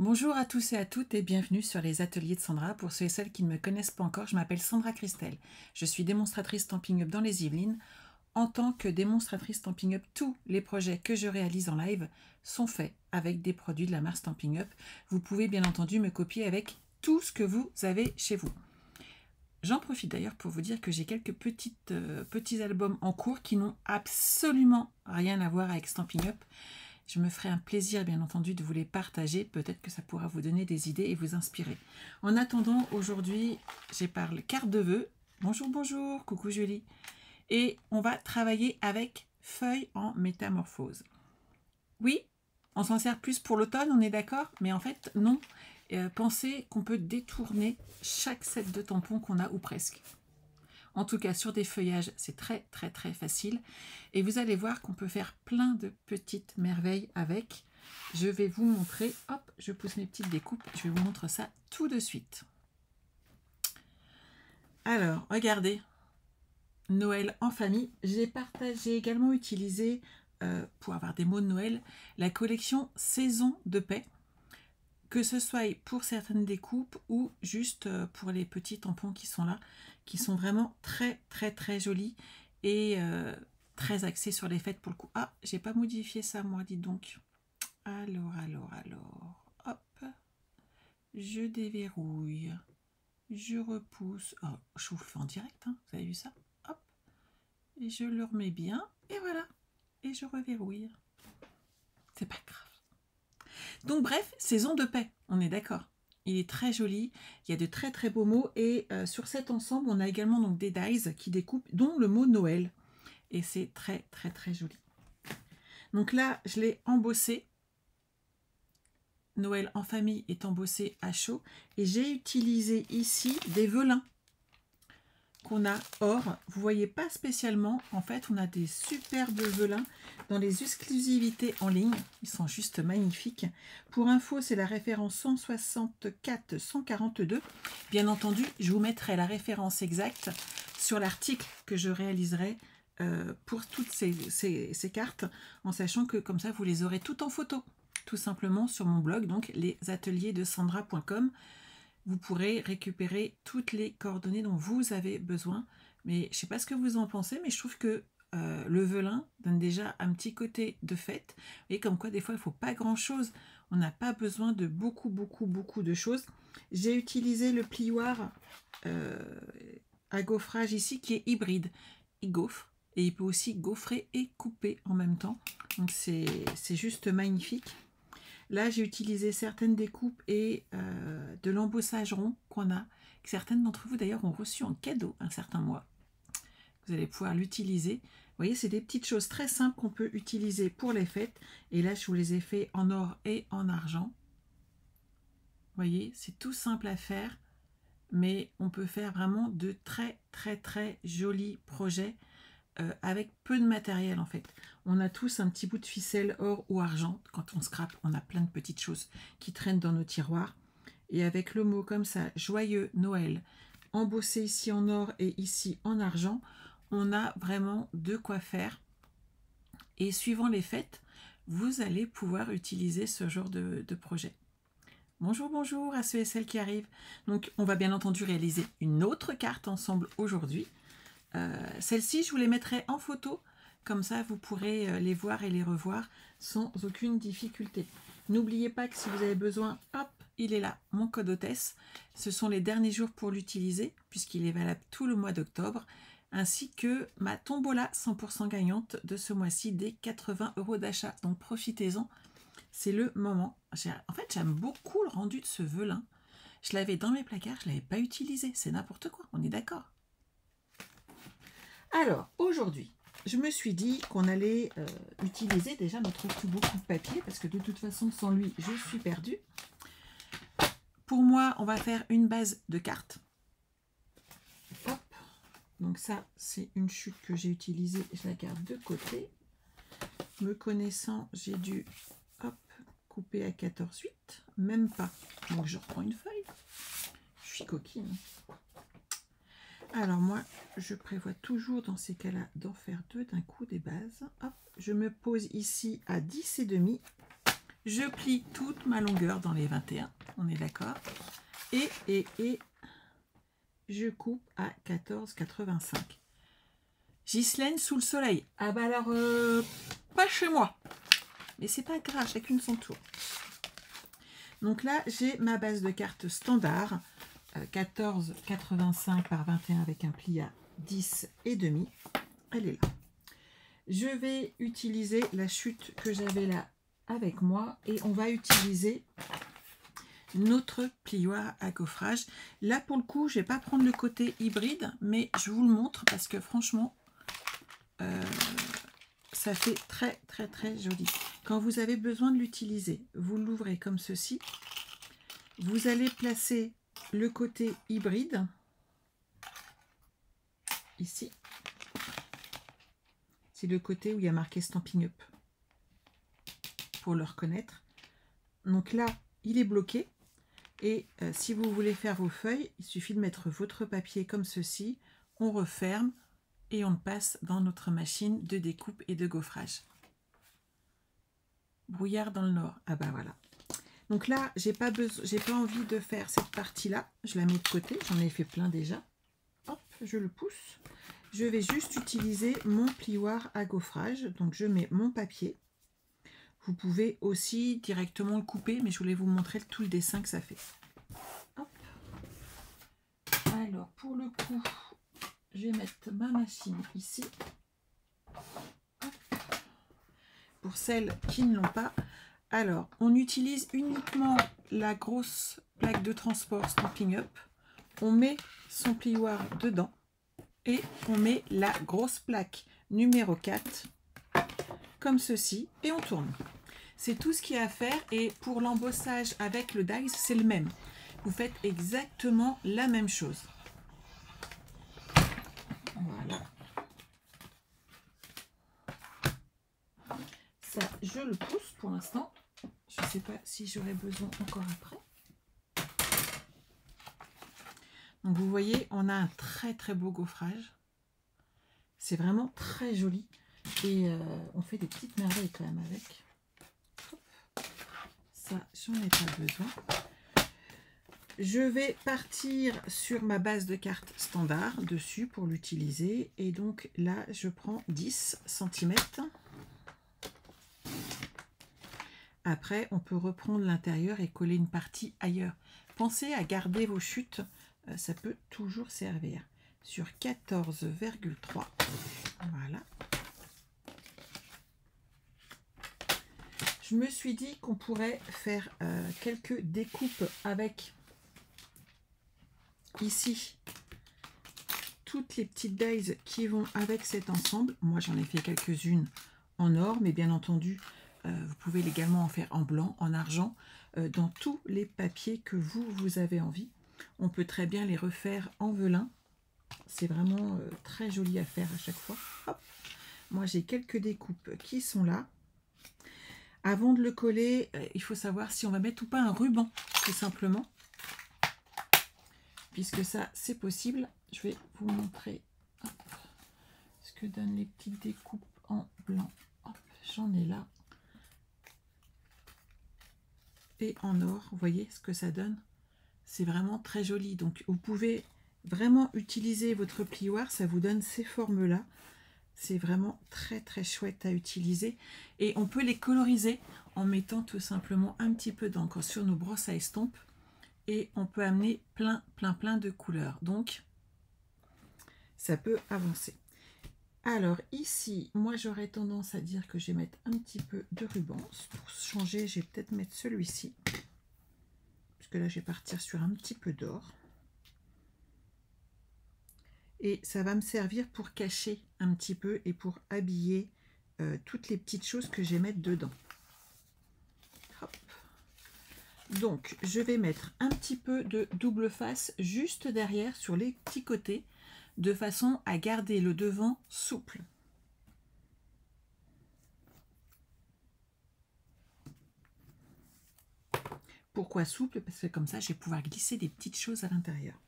Bonjour à tous et à toutes et bienvenue sur les ateliers de Sandra. Pour ceux et celles qui ne me connaissent pas encore, je m'appelle Sandra Christelle. Je suis démonstratrice Stampin' Up dans les Yvelines. En tant que démonstratrice Stampin' Up, tous les projets que je réalise en live sont faits avec des produits de la marque Stampin' Up. Vous pouvez bien entendu me copier avec tout ce que vous avez chez vous. J'en profite d'ailleurs pour vous dire que j'ai quelques petits albums en cours qui n'ont absolument rien à voir avec Stampin' Up. Je me ferai un plaisir, bien entendu, de vous les partager. Peut-être que ça pourra vous donner des idées et vous inspirer. En attendant, aujourd'hui, j'ai parlé carte de vœux. Bonjour, bonjour, coucou Julie. Et on va travailler avec feuilles en métamorphose. Oui, on s'en sert plus pour l'automne, on est d'accord? Mais en fait, non. Pensez qu'on peut détourner chaque set de tampons qu'on a, ou presque. En tout cas, sur des feuillages, c'est très facile. Et vous allez voir qu'on peut faire plein de petites merveilles avec. Je vais vous montrer, hop, je pousse mes petites découpes, je vais vous montrer ça tout de suite. Alors, regardez, Noël en famille. J'ai également utilisé, pour avoir des mots de Noël, la collection Saison de paix. Que ce soit pour certaines découpes ou juste pour les petits tampons qui sont là, qui sont vraiment très jolis et très axés sur les fêtes pour le coup. Ah, j'ai pas modifié ça moi, dites donc. Alors, hop, je déverrouille, je repousse. Oh, je vous le fais en direct, hein, vous avez vu ça? Hop, et je le remets bien, et voilà, et je reverrouille. C'est pas grave. Donc bref, saison de paix, on est d'accord. Il est très joli, il y a de très beaux mots et sur cet ensemble, on a également donc des dies qui découpent, dont le mot Noël. Et c'est très joli. Donc là, je l'ai embossé. Noël en famille est embossé à chaud. Et j'ai utilisé ici des velins qu'on a or. Vous voyez pas spécialement. En fait, on a des superbes velins dans les exclusivités en ligne. Ils sont juste magnifiques. Pour info, c'est la référence 164-142. Bien entendu, je vous mettrai la référence exacte sur l'article que je réaliserai pour toutes ces cartes, en sachant que comme ça, vous les aurez toutes en photo, tout simplement sur mon blog, donc lesateliers-de-sandra.com. Vous pourrez récupérer toutes les coordonnées dont vous avez besoin. Mais je ne sais pas ce que vous en pensez, mais je trouve que le velin donne déjà un petit côté de fête. Et comme quoi, des fois, il ne faut pas grand-chose. On n'a pas besoin de beaucoup de choses. J'ai utilisé le plioir à gaufrage ici, qui est hybride. Il gaufre, et il peut aussi gaufrer et couper en même temps. Donc, c'est juste magnifique. Là, j'ai utilisé certaines découpes et de l'embossage rond qu'on a. Certaines d'entre vous, d'ailleurs, ont reçu en cadeau un certain mois. Vous allez pouvoir l'utiliser. Vous voyez, c'est des petites choses très simples qu'on peut utiliser pour les fêtes. Et là, je vous les ai fait en or et en argent. Vous voyez, c'est tout simple à faire. Mais on peut faire vraiment de très jolis projets avec peu de matériel en fait. On a tous un petit bout de ficelle or ou argent. Quand on scrape, on a plein de petites choses qui traînent dans nos tiroirs. Et avec le mot comme ça, joyeux Noël, embossé ici en or et ici en argent, on a vraiment de quoi faire. Et suivant les fêtes, vous allez pouvoir utiliser ce genre de projet. Bonjour à ceux et celles qui arrivent. Donc, on va bien entendu réaliser une autre carte ensemble aujourd'hui. Celles-ci, je vous les mettrai en photo. Comme ça, vous pourrez les voir et les revoir sans aucune difficulté. N'oubliez pas que si vous avez besoin, hop, il est là, mon code hôtesse. Ce sont les derniers jours pour l'utiliser, puisqu'il est valable tout le mois d'octobre, ainsi que ma tombola 100% gagnante de ce mois-ci des 80 € d'achat. Donc, profitez-en. C'est le moment. En fait, j'aime beaucoup le rendu de ce velin. Je l'avais dans mes placards, je ne l'avais pas utilisé. C'est n'importe quoi, on est d'accord. Alors, aujourd'hui, je me suis dit qu'on allait utiliser déjà notre tout beaucoup de papier, parce que de toute façon, sans lui, je suis perdue. Pour moi, on va faire une base de cartes. Hop. Donc ça, c'est une chute que j'ai utilisée. Je la garde de côté. Me connaissant, j'ai dû couper à 14,8, même pas. Donc je reprends une feuille. Je suis coquine. Alors moi, je prévois toujours dans ces cas-là d'en faire deux d'un coup des bases. Hop, je me pose ici à 10,5. je plie toute ma longueur dans les 21, on est d'accord, et je coupe à 14,85. Ghislaine sous le soleil. Ah bah alors, pas chez moi. Mais c'est pas grave, chacune son tour. Donc là, j'ai ma base de cartes standard, 14,85 par 21 avec un pli à 10,5. Elle est là. Je vais utiliser la chute que j'avais là avec moi et on va utiliser notre plioir à gaufrage. Là, pour le coup, je ne vais pas prendre le côté hybride, mais je vous le montre parce que franchement, ça fait très, très, très joli. Quand vous avez besoin de l'utiliser, vous l'ouvrez comme ceci. Vous allez placer le côté hybride ici. C'est le côté où il y a marqué Stampin' Up pour le reconnaître. Donc là, il est bloqué. Et si vous voulez faire vos feuilles, il suffit de mettre votre papier comme ceci. On referme et on le passe dans notre machine de découpe et de gaufrage. Brouillard dans le nord. Ah bah voilà. Donc là, j'ai pas envie de faire cette partie-là. Je la mets de côté. J'en ai fait plein déjà. Hop, je le pousse. Je vais juste utiliser mon plioir à gaufrage. Donc je mets mon papier. Vous pouvez aussi directement le couper, mais je voulais vous montrer tout le dessin que ça fait. Hop. Alors pour le coup, je vais mettre ma machine ici. Hop. Pour celles qui ne l'ont pas. Alors, on utilise uniquement la grosse plaque de transport Stampin' Up. On met son plioir dedans et on met la grosse plaque numéro 4 comme ceci et on tourne. C'est tout ce qu'il y a à faire et pour l'embossage avec le dies, c'est le même. Vous faites exactement la même chose. Voilà. Ça, je le pousse pour l'instant. Je ne sais pas si j'aurai besoin encore après. Donc vous voyez, on a un très très beau gaufrage. C'est vraiment très joli. Et on fait des petites merveilles quand même avec. Hop. Ça, j'en ai pas besoin. Je vais partir sur ma base de cartes standard dessus pour l'utiliser. Et donc là, je prends 10 cm. Après, on peut reprendre l'intérieur et coller une partie ailleurs. Pensez à garder vos chutes, ça peut toujours servir. Sur 14,3. Voilà. Je me suis dit qu'on pourrait faire quelques découpes avec ici toutes les petites dies qui vont avec cet ensemble. Moi, j'en ai fait quelques-unes en or, mais bien entendu, vous pouvez également en faire en blanc, en argent, dans tous les papiers que vous avez envie. On peut très bien les refaire en velin. C'est vraiment très joli à faire à chaque fois. Hop. Moi, j'ai quelques découpes qui sont là. Avant de le coller, il faut savoir si on va mettre ou pas un ruban, tout simplement. Puisque ça, c'est possible. Je vais vous montrer hop, ce que donnent les petites découpes en blanc. J'en ai là. Et en or, vous voyez ce que ça donne. C'est vraiment très joli. Donc, vous pouvez vraiment utiliser votre plioir. Ça vous donne ces formes-là. C'est vraiment très très chouette à utiliser. Et on peut les coloriser en mettant tout simplement un petit peu d'encre sur nos brosses à estompe. Et on peut amener plein de couleurs. Donc, ça peut avancer. Alors ici, moi j'aurais tendance à dire que je vais mettre un petit peu de ruban. Pour changer, je vais peut-être mettre celui-ci. Parce que là, je vais partir sur un petit peu d'or. Et ça va me servir pour cacher un petit peu et pour habiller toutes les petites choses que je vais mettre dedans. Hop. Donc, je vais mettre un petit peu de double face juste derrière sur les petits côtés, de façon à garder le devant souple. Pourquoi souple? Parce que comme ça, je vais pouvoir glisser des petites choses à l'intérieur.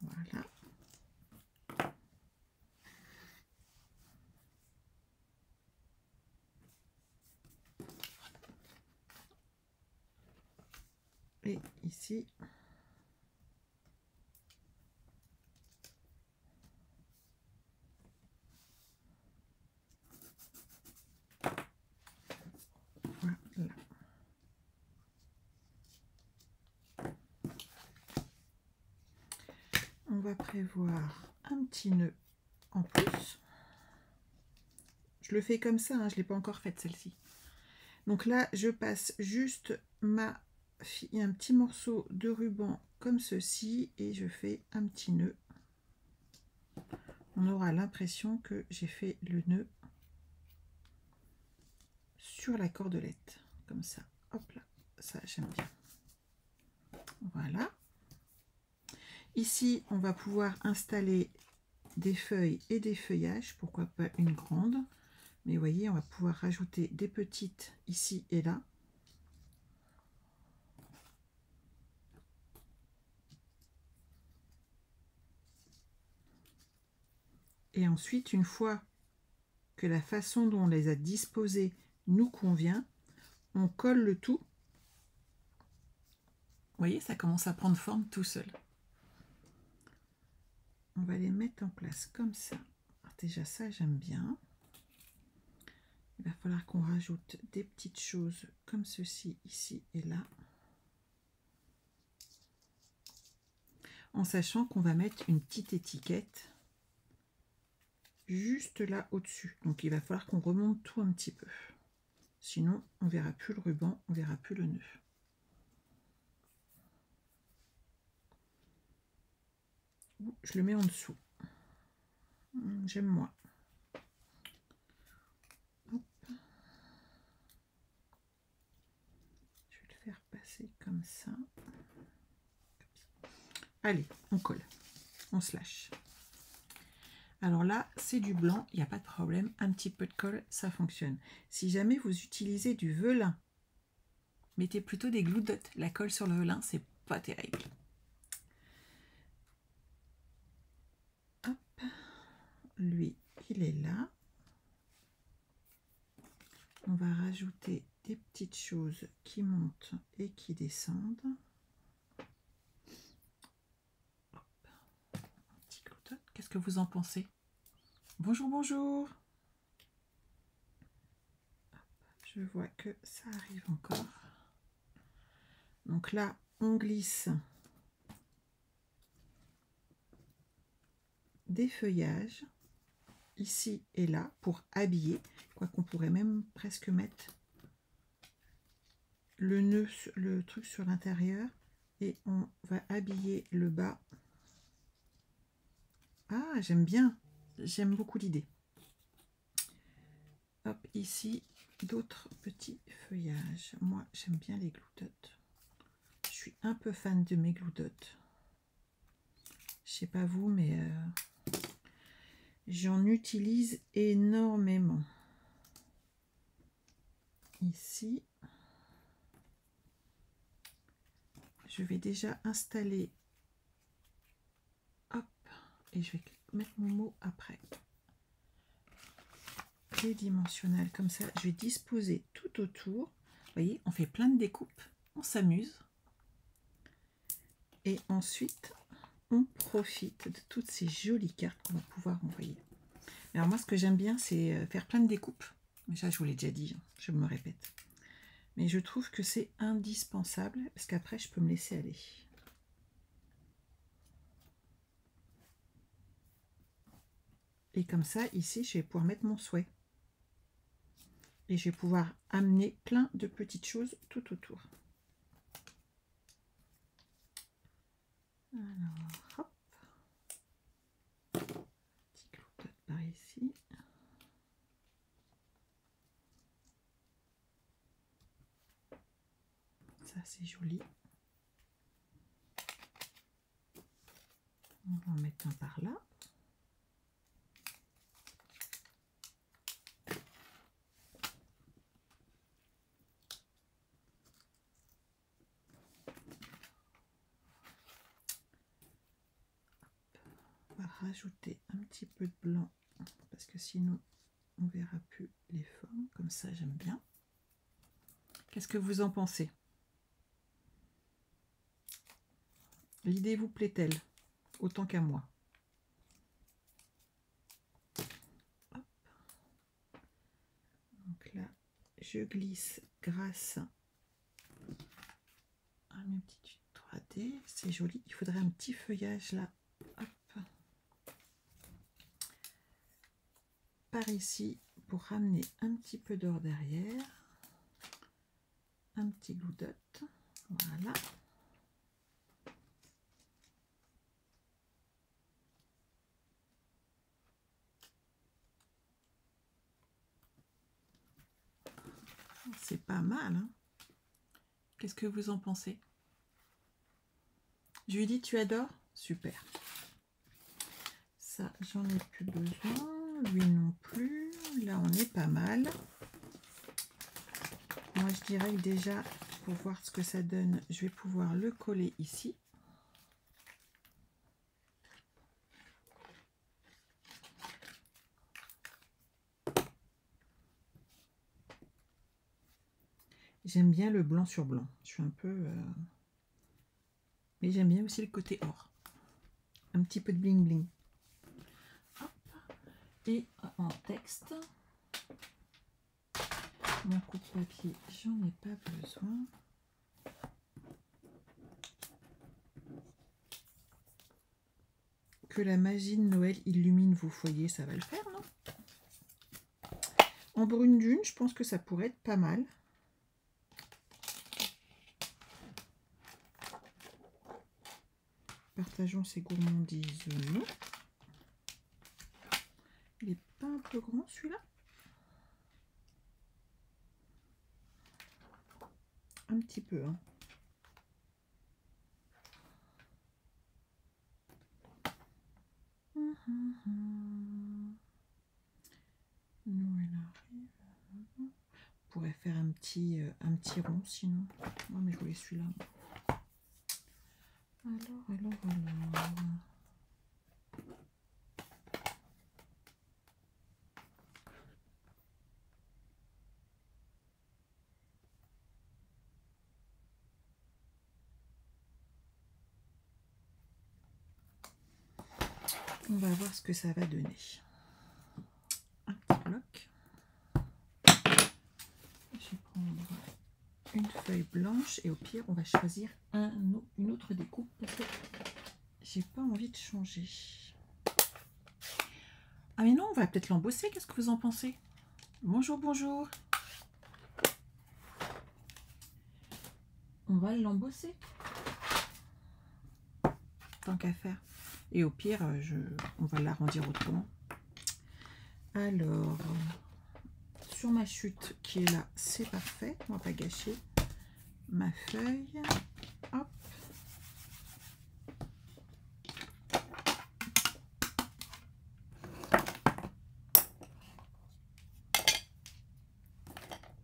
Voilà. Et ici, voilà. On va prévoir un petit nœud en plus. Je le fais comme ça, hein, je ne l'ai pas encore faite celle-ci. Donc là, je passe juste un petit morceau de ruban comme ceci et je fais un petit nœud. On aura l'impression que j'ai fait le nœud sur la cordelette, comme ça. Hop là, ça j'aime bien. Voilà. Ici, on va pouvoir installer des feuilles et des feuillages, pourquoi pas une grande. Mais vous voyez, on va pouvoir rajouter des petites ici et là. Et ensuite, une fois que la façon dont on les a disposées nous convient, on colle le tout. Vous voyez, ça commence à prendre forme tout seul. On va les mettre en place comme ça. Alors déjà ça, j'aime bien. Il va falloir qu'on rajoute des petites choses comme ceci, ici et là. En sachant qu'on va mettre une petite étiquette juste là au-dessus. Donc il va falloir qu'on remonte tout un petit peu. Sinon, on verra plus le ruban, on verra plus le nœud. Je le mets en dessous. J'aime moins. Hop. Je vais le faire passer comme ça. Allez, on colle. On se lâche. Alors là, c'est du blanc, il n'y a pas de problème. Un petit peu de colle, ça fonctionne. Si jamais vous utilisez du velin, mettez plutôt des glue dots. La colle sur le velin, c'est pas terrible. Hop. Lui, il est là. On va rajouter des petites choses qui montent et qui descendent. Qu'est-ce que vous en pensez? Bonjour, bonjour. Je vois que ça arrive encore. Donc là, on glisse des feuillages ici et là pour habiller, quoi qu'on pourrait même presque mettre le nœud, le truc sur l'intérieur, et on va habiller le bas. Ah, j'aime bien, j'aime beaucoup l'idée. Hop, ici, d'autres petits feuillages. Moi, j'aime bien les glue dots. Je suis un peu fan de mes glue dots. Je sais pas vous, mais j'en utilise énormément. Ici, je vais déjà installer. Hop, et je vais mettre mon mot après. Les dimensionnels comme ça, je vais disposer tout autour. Vous voyez, on fait plein de découpes, on s'amuse. Et ensuite, on profite de toutes ces jolies cartes qu'on va pouvoir envoyer. Alors moi, ce que j'aime bien, c'est faire plein de découpes. Mais ça, je vous l'ai déjà dit, je me répète. Mais je trouve que c'est indispensable, parce qu'après, je peux me laisser aller. Et comme ça, ici, je vais pouvoir mettre mon souhait. Et je vais pouvoir amener plein de petites choses tout autour. Alors, hop. Petit glue par ici. Ça, c'est joli. On va en mettre un par là. On va rajouter un petit peu de blanc parce que sinon on verra plus les formes. Comme ça, j'aime bien. Qu'est-ce que vous en pensez? L'idée vous plaît-elle autant qu'à moi? Hop. Donc là, je glisse grâce à mes petites 3D. C'est joli. Il faudrait un petit feuillage là. Hop. Par ici pour ramener un petit peu d'or derrière. Un petit glue dot. Voilà. C'est pas mal, hein? Qu'est-ce que vous en pensez? Je lui dis, tu adores? Super. Ça, j'en ai plus besoin. Lui non plus. Là, on est pas mal. Moi, je dirais que déjà, pour voir ce que ça donne, je vais pouvoir le coller ici. J'aime bien le blanc sur blanc. Je suis un peu... Mais j'aime bien aussi le côté or. Un petit peu de bling bling. Hop. Et en texte, mon coupe-papier, j'en ai pas besoin. Que la magie de Noël illumine vos foyers, ça va le faire, non? En brune dune, je pense que ça pourrait être pas mal. Partageons ces gourmandises, non. Il n'est pas un peu grand celui-là? Un petit peu, hein. Nous, elle arrive. On pourrait faire un petit rond sinon. Non, mais je voulais celui-là. Alors. On va voir ce que ça va donner. Un petit bloc. Je vais prendre une feuille blanche et au pire, on va choisir une autre découpe parce que j'ai pas envie de changer. Ah mais non, on va peut-être l'embosser. Qu'est-ce que vous en pensez? Bonjour, bonjour. On va l'embosser. Tant qu'à faire. Et au pire, on va l'arrondir autrement. Alors, sur ma chute qui est là, c'est parfait. On va pas gâcher ma feuille. Hop.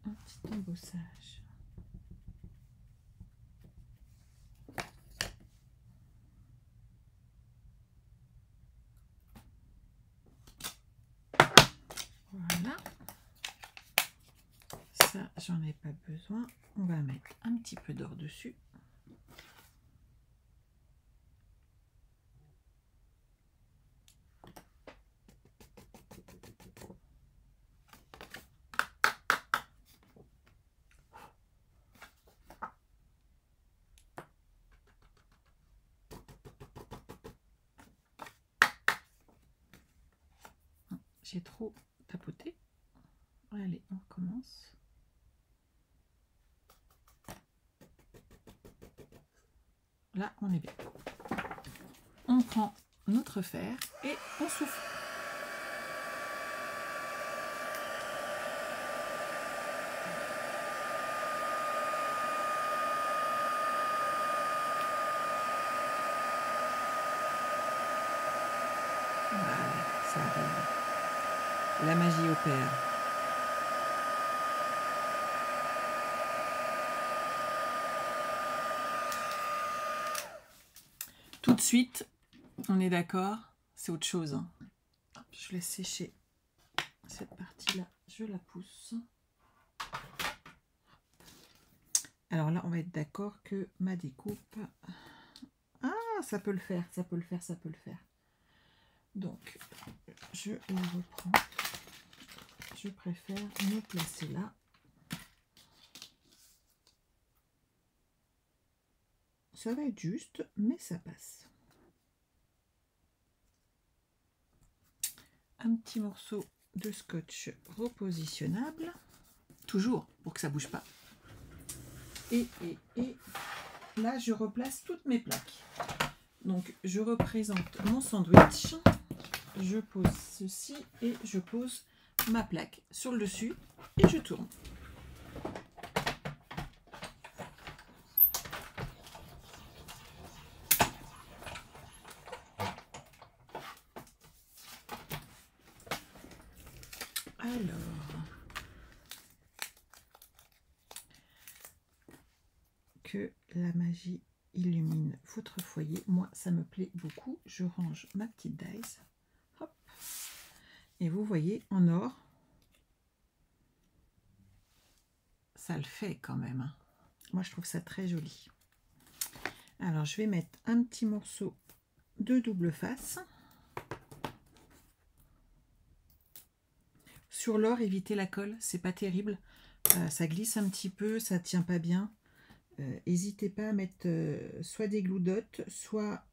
Un petit embossage. Voilà. Ça, j'en ai pas besoin. On va mettre un petit peu d'or dessus. J'ai trop tapoté. Allez, on recommence. Là, on est bien. On prend notre fer et on souffle. Voilà, ça arrive. La magie opère. Tout de suite, on est d'accord, c'est autre chose. Hop, je laisse sécher cette partie-là, je la pousse. Alors là, on va être d'accord que ma découpe... Ah, ça peut le faire, ça peut le faire, ça peut le faire. Donc, je la reprends. Je préfère me placer là. Ça va être juste, mais ça passe. Un petit morceau de scotch repositionnable. Toujours, pour que ça ne bouge pas. Et là, je replace toutes mes plaques. Donc, je représente mon sandwich. Je pose ceci et je pose ma plaque sur le dessus et je tourne. Alors, que la magie illumine votre foyer. Moi, ça me plaît beaucoup. Je range ma petite dice. Hop. Et vous voyez, en or, ça le fait quand même. Hein. Moi, je trouve ça très joli. Alors, je vais mettre un petit morceau de double face. Sur l'or, évitez la colle, c'est pas terrible. Ça glisse un petit peu, ça tient pas bien. N'hésitez pas à mettre soit des glue dots, soit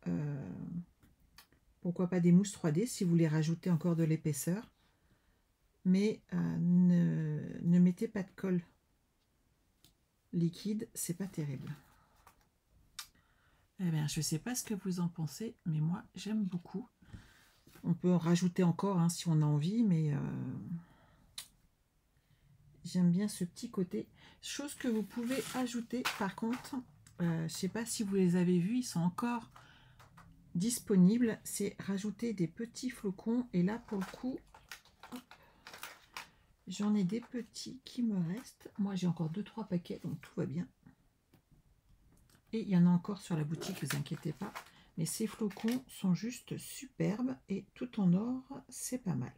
pourquoi pas des mousses 3D si vous voulez rajouter encore de l'épaisseur. Mais ne mettez pas de colle liquide, c'est pas terrible. Eh bien, je sais pas ce que vous en pensez, mais moi j'aime beaucoup. On peut en rajouter encore hein, si on a envie, mais j'aime bien ce petit côté. Chose que vous pouvez ajouter, par contre, je ne sais pas si vous les avez vus, ils sont encore disponibles. C'est rajouter des petits flocons. Et là, pour le coup, j'en ai des petits qui me restent. Moi, j'ai encore 2-3 paquets, donc tout va bien. Et il y en a encore sur la boutique, ne vous inquiétez pas. Mais ces flocons sont juste superbes et tout en or, c'est pas mal.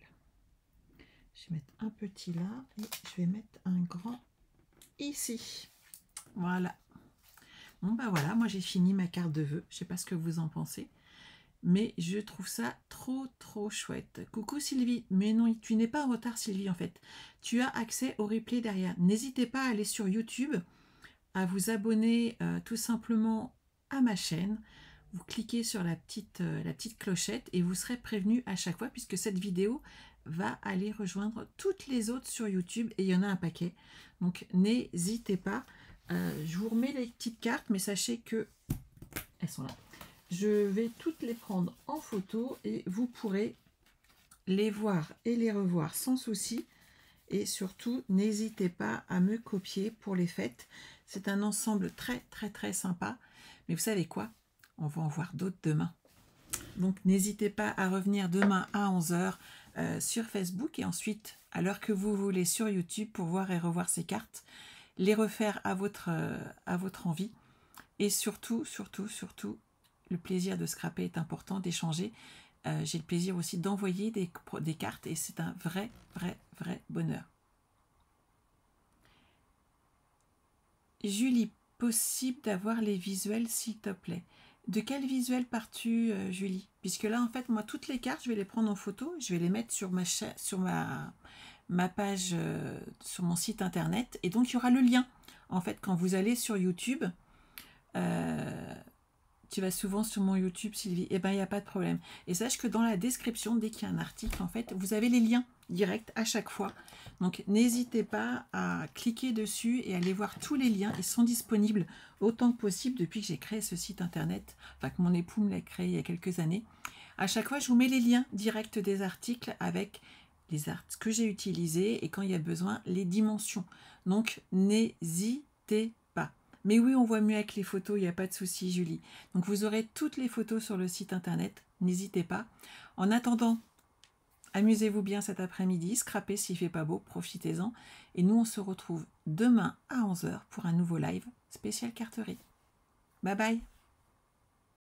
Je vais mettre un petit là et je vais mettre un grand ici. Voilà. Bon bah voilà, moi j'ai fini ma carte de vœux. Je sais pas ce que vous en pensez. Mais je trouve ça trop chouette. Coucou Sylvie. Mais non, tu n'es pas en retard Sylvie en fait. Tu as accès au replay derrière. N'hésitez pas à aller sur YouTube, à vous abonner tout simplement à ma chaîne. Vous cliquez sur la petite clochette et vous serez prévenu à chaque fois puisque cette vidéo va aller rejoindre toutes les autres sur YouTube et il y en a un paquet. Donc n'hésitez pas. Je vous remets les petites cartes, mais sachez que elles sont là. Je vais toutes les prendre en photo et vous pourrez les voir et les revoir sans souci. Et surtout, n'hésitez pas à me copier pour les fêtes. C'est un ensemble très sympa. Mais vous savez quoi? On va en voir d'autres demain. Donc n'hésitez pas à revenir demain à 11 h sur Facebook et ensuite à l'heure que vous voulez sur YouTube pour voir et revoir ces cartes, les refaire à votre envie. Et surtout, le plaisir de scraper est important, d'échanger. J'ai le plaisir aussi d'envoyer des cartes et c'est un vrai bonheur. Julie, possible d'avoir les visuels s'il te plaît. De quel visuel pars-tu, Julie? Puisque là, en fait, moi, toutes les cartes, je vais les prendre en photo, je vais les mettre sur ma page, sur mon site internet. Et donc, il y aura le lien. En fait, quand vous allez sur YouTube, tu vas souvent sur mon YouTube, Sylvie, eh bien, il n'y a pas de problème. Et sache que dans la description, dès qu'il y a un article, en fait, vous avez les liens directs à chaque fois. Donc, n'hésitez pas à cliquer dessus et aller voir tous les liens. Ils sont disponibles autant que possible depuis que j'ai créé ce site internet, enfin que mon époux me l'a créé il y a quelques années. À chaque fois, je vous mets les liens directs des articles avec les arts que j'ai utilisés et quand il y a besoin, les dimensions. Donc, n'hésitez pas. Mais oui, on voit mieux avec les photos, il n'y a pas de souci, Julie. Donc, vous aurez toutes les photos sur le site internet. N'hésitez pas. En attendant, amusez-vous bien cet après-midi. Scrapez s'il ne fait pas beau, profitez-en. Et nous, on se retrouve demain à 11 h pour un nouveau live spécial carterie. Bye bye.